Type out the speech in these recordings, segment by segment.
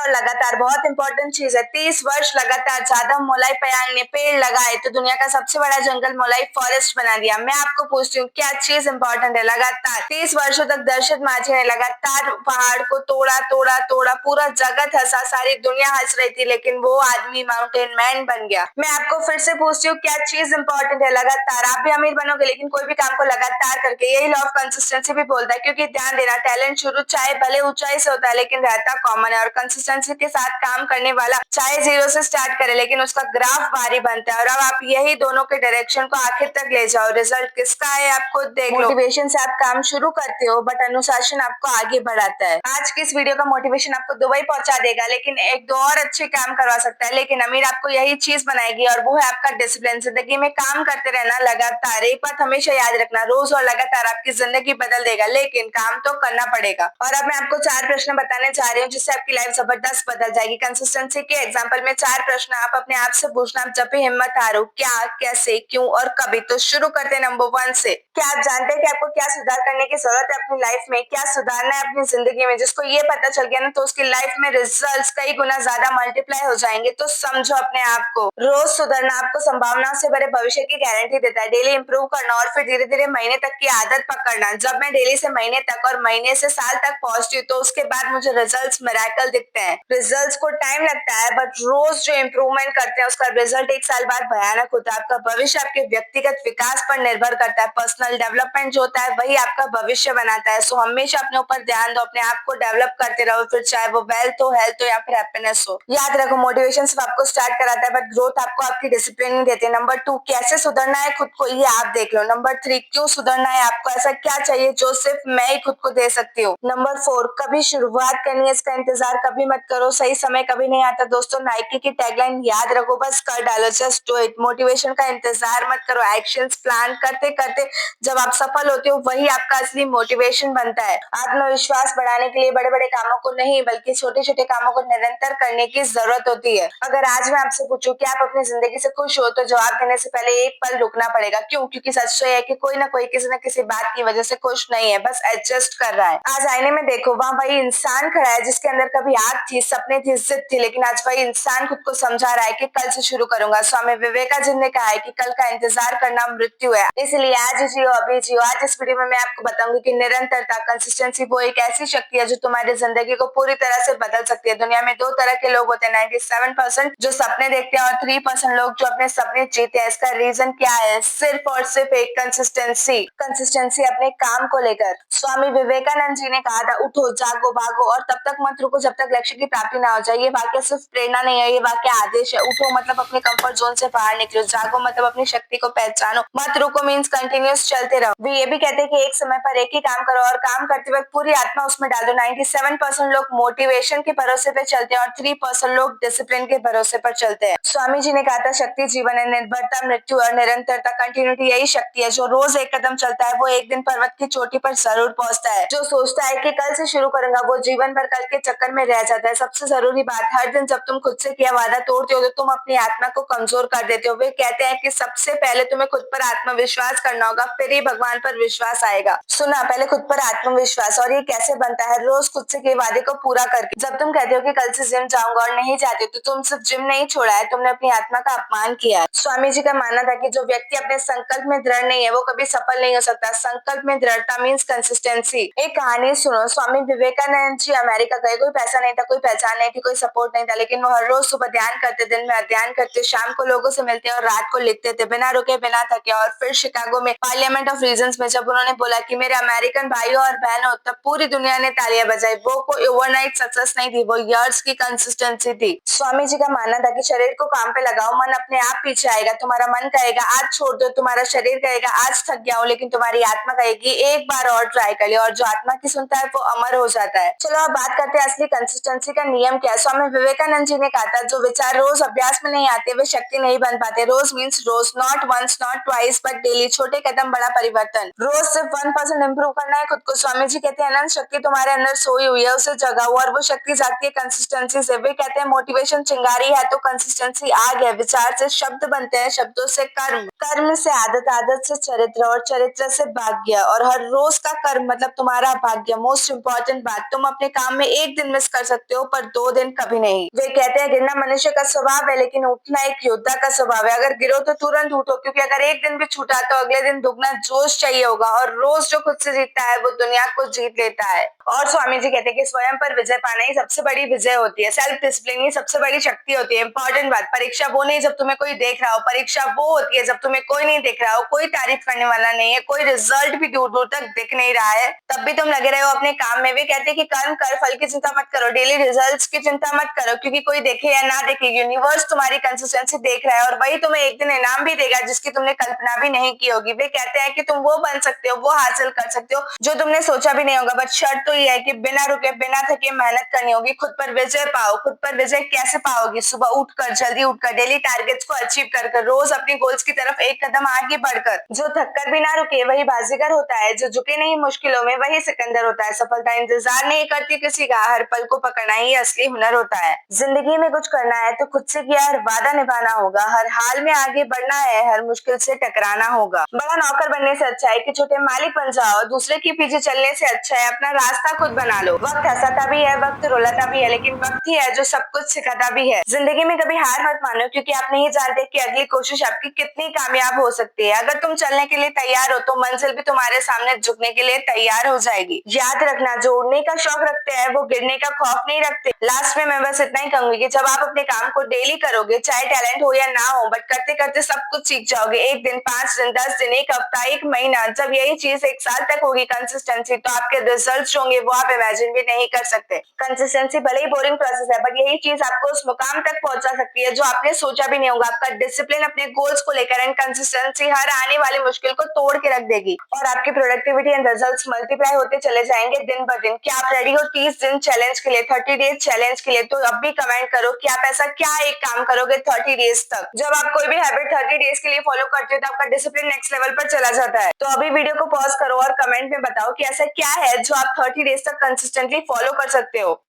और लगातार बहुत इंपॉर्टेंट चीज है। 30 वर्ष लगातार जादव मोलाई पयांग ने पेड़ लगाए तो दुनिया का सबसे बड़ा जंगल मोलाई फॉरेस्ट बना दिया। मैं आपको पूछती हूँ क्या चीज इंपॉर्टेंट है? लगातार 30 वर्षों तक दर्शत माझी ने लगातार पहाड़ को तोड़ा तोड़ा तोड़ा, पूरा जगत हंसा, सारी दुनिया हंस रही थी, लेकिन वो आदमी माउंटेन मैन बन गया। मैं आपको फिर से पूछती हूँ क्या चीज इंपॉर्टेंट है? लगातार। आप भी अमीर बनोगे लेकिन कोई भी काम को लगातार करके, यही लॉ ऑफ कंसिस्टेंसी भी बोलता है। क्योंकि ध्यान देना, टैलेंट शुरू चाहे भले ऊंचाई से होता है लेकिन रहता कॉमन है, और कंसिस्टेंसी के साथ काम करने वाला चाहे जीरो से स्टार्ट करे लेकिन उसका ग्राफ भारी बनता है। और अब आप यही दोनों के डायरेक्शन को आखिर तक ले जाओ, रिजल्ट किसका है आप खुद देख लो। मोटिवेशन से आप काम शुरू करते हो बट अनुशासन आपको आगे बढ़ाता है। आज की इस वीडियो का मोटिवेशन आपको दुबई पहुंचा देगा लेकिन एक दो और अच्छे काम करवा सकता है, लेकिन अमीर आपको यही चीज बनाएगी और वो है आपका डिसिप्लिन। जिंदगी में काम करते रहना लगातार। एक बात हमेशा याद रखना, रोज और लगातार आपकी जिंदगी बदल देगा लेकिन काम तो करना पड़ेगा। और अब मैं आपको 4 प्रश्न बताने जा रही हूँ जिससे आपकी लाइफ जबरदस्त बदल जाएगी। कंसिस्टेंसी के एग्जाम्पल में 4 प्रश्न आप अपने आप से पूछना जब भी हिम्मत हारो, क्या, कैसे, क्यों और कभी। तो शुरू करते हैं नंबर 1 से। क्या आप जानते हैं कि आपको क्या सुधार करने की जरूरत है अपनी लाइफ में? क्या सुधारना है अपनी जिंदगी में? जिसको ये पता चल गया ना तो उसकी लाइफ में रिजल्ट्स कई गुना ज्यादा मल्टीप्लाई हो जाएंगे। तो समझो अपने आप को। रोज सुधरना आपको संभावना से भरे भविष्य की गारंटी देता है। डेली इंप्रूव करना और फिर धीरे धीरे महीने तक की आदत पकड़ना। जब मैं डेली से महीने तक और महीने से साल तक पहुंचती हूँ तो उसके बाद मुझे रिजल्ट्स मिरेकल दिखते हैं। रिजल्ट्स को टाइम लगता है बट रोज जो इम्प्रूवमेंट करते हैं उसका रिजल्ट एक साल बाद भयानक होता है। आपका भविष्य आपके व्यक्तिगत विकास पर निर्भर करता है। पर्सनल डेवलपमेंट जो होता है वही आपका भविष्य बनाता है। सो हमेशा अपने ऊपर ध्यान दो, अपने आप को डेवलप करते रहो, फिर चाहे वो वेल्थ हो, हेल्थ हो या फिर हैप्पीनेस हो। याद रखो, मोटिवेशन सिर्फ आपको स्टार्ट कराता है बट ग्रोथ आपको आपकी डिसिप्लिन ही देती है। नंबर 2, कैसे सुधरना है खुद को, ये आप देख लो। नंबर 3, क्यों सुधरना है आपको, ऐसा क्या चाहिए जो सिर्फ मैं ही खुद को दे सकती हूँ। नंबर 4, कभी शुरुआत करनी है, इसका इंतजार कभी मत करो, सही समय कभी नहीं आता। दोस्तों, नाइकी की टैगलाइन याद रखो, बस कर डालो, जस्ट डू इट। मोटिवेशन का इंतजार मत करो, एक्शंस प्लान करते करते जब आप सफल होते हो वही आपका असली मोटिवेशन बनता है। आत्मविश्वास बढ़ाने के लिए बड़े बड़े कामों को नहीं बल्कि छोटे छोटे कामों को निरंतर करने की जरूरत होती है। अगर आज मैं आपसे पूछूं कि आप अपनी जिंदगी से खुश हो तो जवाब देने से पहले एक पल रुकना पड़ेगा। क्यों? क्योंकि सच तो है कि कोई ना कोई किसी न किसी बात की वजह से खुश नहीं है, बस एडजस्ट कर रहा है। आज आईने में देखो, वहाँ वही इंसान खड़ा है जिसके अंदर कभी आग थी, सपने थी, जिद थी, लेकिन आज वही इंसान खुद को समझा रहा है कि कल से शुरू करूंगा। स्वामी विवेकानंद ने कहा है कि कल का इंतजार करना मृत्यु है, इसलिए आज जियो अभी जियो। आज इस वीडियो में मैं आपको बताऊंगी कि निरंतरता, कंसिस्टेंसी वो एक ऐसी शक्ति है जो तुम्हारी जिंदगी को पूरी तरह से बदल सकती है। दुनिया में 2 तरह के लोग होते हैं, 97% जो सपने देखते हैं और 3% लोग जो अपने सपने जीते हैं। इसका रीजन क्या है? सिर्फ और सिर्फ एक कंसिस्टेंसी। कंसिस्टेंसी अपने काम को लेकर। स्वामी विवेकानंद जी ने कहा था, उठो, जागो, भागो और तब तक मत रुको जब तक लक्ष्य की प्राप्ति ना हो जाए। ये वाक्य सिर्फ प्रेरणा नहीं है, ये वाक्य आदेश है। उठो मतलब अपने कंफर्ट जोन से बाहर निकलो, जागो मतलब अपनी शक्ति को पहचानो, मत रुको मीन्स कंटिन्यूस चलते रहो। वे ये भी कहते हैं कि एक समय पर एक ही काम करो और काम करते वक्त पूरी आत्मा उसमें डाल दो। 97% लोग मोटिवेशन के भरोसे पे चलते हैं और 3% लोग डिसिप्लिन के भरोसे पर चलते हैं। स्वामी जी ने कहा था, शक्ति जीवन है, निर्भरता मृत्यु और निरंतरता कंटिन्यूटी यही शक्ति है। जो रोज एक कदम चलता है वो एक दिन पर्वत की चोटी पर जरूर पहुंचता है। जो सोचता है कि कल से शुरू करूंगा वो जीवन भर कल के चक्कर में रह जाता है। सबसे जरूरी बात, हर दिन जब तुम खुद से किया वादा तोड़ते हो तो तुम अपनी आत्मा को कमजोर कर देते हो। वे कहते हैं कि सबसे पहले तुम्हें खुद पर आत्मविश्वास करना होगा, फिर ही भगवान पर विश्वास आएगा। सुना, पहले खुद पर आत्मविश्वास। और ये कैसे बनता है? रोज खुद से किए वादे को पूरा करके। जब तुम कहते हो कि कल से जिम जाऊंगा और नहीं जाते तो तुम सिर्फ जिम नहीं छोड़ा है, तुमने अपनी आत्मा का अपमान किया है। स्वामी जी का मानना था कि जो व्यक्ति अपने संकल्प में दृढ़ नहीं है वो कभी सफल नहीं हो सकता। संकल्प में दृढ़ता मीन्स कंसिस्टेंसी। एक कहानी सुनो, स्वामी विवेकानंद जी अमेरिका गए। कोई पैसा नहीं था, कोई पहचान नहीं थी, कोई सपोर्ट नहीं था, लेकिन वो हर रोज सुबह ध्यान करते, दिन में अध्ययन करते, शाम को लोगों से मिलते और रात को लिखते थे, बिना रुके बिना थके। और फिर शिकागो में पार्लियामेंट ऑफ रीजन्स में जब उन्होंने बोला कि मेरे अमेरिकन भाइयों और बहनों, तब पूरी दुनिया ने तालियां बजाई। वो कोई ओवरनाइट सक्सेस नहीं थी, वो इयर्स की कंसिस्टेंसी थी। स्वामी जी का मानना था कि शरीर को काम पे लगाओ, मन अपने आप पीछे आएगा। तुम्हारा मन कहेगा आज छोड़ दो, तुम्हारा शरीर कहेगा आज थक गया हूं, लेकिन तुम्हारी आत्मा कहेगी एक बार और ट्राई कर ले। और जो आत्मा की सुनता है वो अमर हो जाता है। चलो अब बात करते हैं असली कंसिस्टेंसी का नियम क्या है। स्वामी विवेकानंद जी ने कहा था, जो विचार रोज अभ्यास में नहीं आते वे शक्ति नहीं बन पाते। रोज मीन्स रोज, not once not twice but daily. छोटे कदम बड़ा परिवर्तन। रोज सिर्फ 1% इंप्रूव करना है खुद को। स्वामी जी कहते हैं अनंत शक्ति तुम्हारे अंदर सोई हुई है, उसे जगाओ। और वो शक्ति जागती है कंसिस्टेंसी से। वे कहते हैं मोटिवेशन चिंगारी है तो कंसिस्टेंसी आग है। विचार से शब्द बनते हैं, शब्दों से कर्म, कर्म से आदत, आदत से चरित्र और चरित्र से भाग्य। और हर रोज का कर्म मतलब तुम्हारा भाग्य। मोस्ट इंपॉर्टेंट बात, तुम अपने काम में एक दिन मिस कर सकते सकते हो पर 2 दिन कभी नहीं। वे कहते हैं गिरना मनुष्य का स्वभाव है लेकिन उठना एक योद्धा का स्वभाव है। अगर गिरो तो तुरंत उठो, क्योंकि अगर एक दिन भी छूटा तो अगले दिन दुगना जोश चाहिए होगा और रोज जो खुद से जीतता है वो दुनिया को जीत लेता है। और स्वामी जी कहते हैं कि स्वयं पर विजय पाना ही सबसे बड़ी विजय होती है। सेल्फ डिसिप्लिन ही सबसे बड़ी शक्ति होती है। इंपॉर्टेंट बात, परीक्षा वो नहीं जब तुम्हें कोई देख रहा हो, परीक्षा वो होती है जब तुम्हें कोई नहीं देख रहा हो, कोई तारीफ करने वाला नहीं है, कोई रिजल्ट भी दूर दूर तक दिख नहीं रहा है, तब भी तुम लगे रहे हो अपने काम में। वे कहते हैं कि कर्म कर, फल की चिंता मत करो, डेली रिजल्ट्स की चिंता मत करो, क्योंकि कोई देखे या ना देखे यूनिवर्स तुम्हारी कंसिस्टेंसी देख रहा है और वही तुम्हें एक दिन इनाम भी देगा जिसकी तुमने कल्पना भी नहीं की होगी। वे कहते हैं कि तुम वो बन सकते हो, वो हासिल कर सकते हो जो तुमने सोचा भी नहीं होगा, बट शर्त तो ये है कि बिना रुके बिना थके मेहनत करनी होगी। खुद पर विजय पाओ। खुद पर विजय कैसे पाओगी? सुबह उठकर, जल्दी उठकर, डेली टारगेट्स को अचीव कर रोज अपनी गोल्स की तरफ एक कदम आगे बढ़कर। जो थककर भी ना रुके वही बाजीगर होता है, जो झुके नहीं मुश्किलों में वही सिकंदर होता है। सफलता इंतजार नहीं करती किसी का, हर पल को पकड़ना ही असली हुनर होता है। जिंदगी में कुछ करना है तो खुद से किया हर वादा निभाना होगा, हर हाल में आगे बढ़ना है, हर मुश्किल से टकराना होगा। बड़ा नौकर बनने से अच्छा है कि छोटे मालिक बन जाओ, दूसरे के पीछे चलने से अच्छा है अपना रास्ता खुद बना लो। वक्त हंसाता भी है, वक्त रुलाता भी है, लेकिन वक्त ही है जो सब कुछ सिखाता भी है। जिंदगी में कभी हार मत मानो, क्योंकि आप नहीं जानते कि अगली कोशिश आपकी कितनी कामयाब हो सकती है। अगर तुम चलने के लिए तैयार हो तो मंजिल भी तुम्हारे सामने झुकने के लिए तैयार हो जाएगी। याद रखना, जो उड़ने का शौक रखते हैं वो गिरने का खौफ नहीं रखते। लास्ट में मैं बस इतना ही कहूंगी कि जब आप अपने काम को डेली करोगे, चाहे टैलेंट हो या ना हो, बट करते करते सब कुछ सीख जाओगे। 1 दिन, 5 दिन, 10 दिन, 1 हफ्ता, 1 महीना, जब यही चीज 1 साल तक होगी कंसिस्टेंसी, तो आपके रिजल्ट्स होंगे वो आप इमेजिन भी नहीं कर सकते। कंसिस्टेंसी भले ही बोरिंग प्रोसेस है, बट यही चीज आपको उस मुकाम तक पहुंचा सकती है जो आपने सोचा भी नहीं होगा। आपका डिसिप्लिन अपने गोल्स को लेकर एंड कंसिस्टेंसी हर आने वाली मुश्किल को तोड़ के रख देगी और आपकी प्रोडक्टिविटी एंड रिजल्ट्स मल्टीप्लाई होते चले जाएंगे दिन ब दिन। क्या आप रेडी हो 30 दिन चैलेंज के लिए, 30 डेज चैलेंज के लिए? तो अब भी कमेंट करो कि आप ऐसा क्या एक काम करोगे 30 डेज तक। जब आप कोई भी हैबिट 30 डेज के लिए फॉलो करते हो तो आपका डिसिप्लिन नेक्स्ट लेवल पर चला जाता है। तो अभी वीडियो को पॉज करो और कमेंट में बताओ कि ऐसा क्या है जो आप 30 डेज तक कंसिस्टेंटली फॉलो कर सकते हो।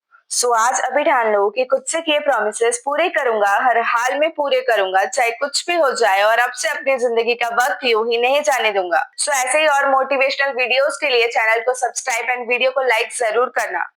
आज अभी ठान लो कि खुद से किए प्रॉमिसेस पूरे करूंगा, हर हाल में पूरे करूंगा, चाहे कुछ भी हो जाए, और अब से अपनी जिंदगी का वक्त यूं ही नहीं जाने दूंगा। ऐसे ही और मोटिवेशनल वीडियोस के लिए चैनल को सब्सक्राइब एंड वीडियो को लाइक जरूर करना।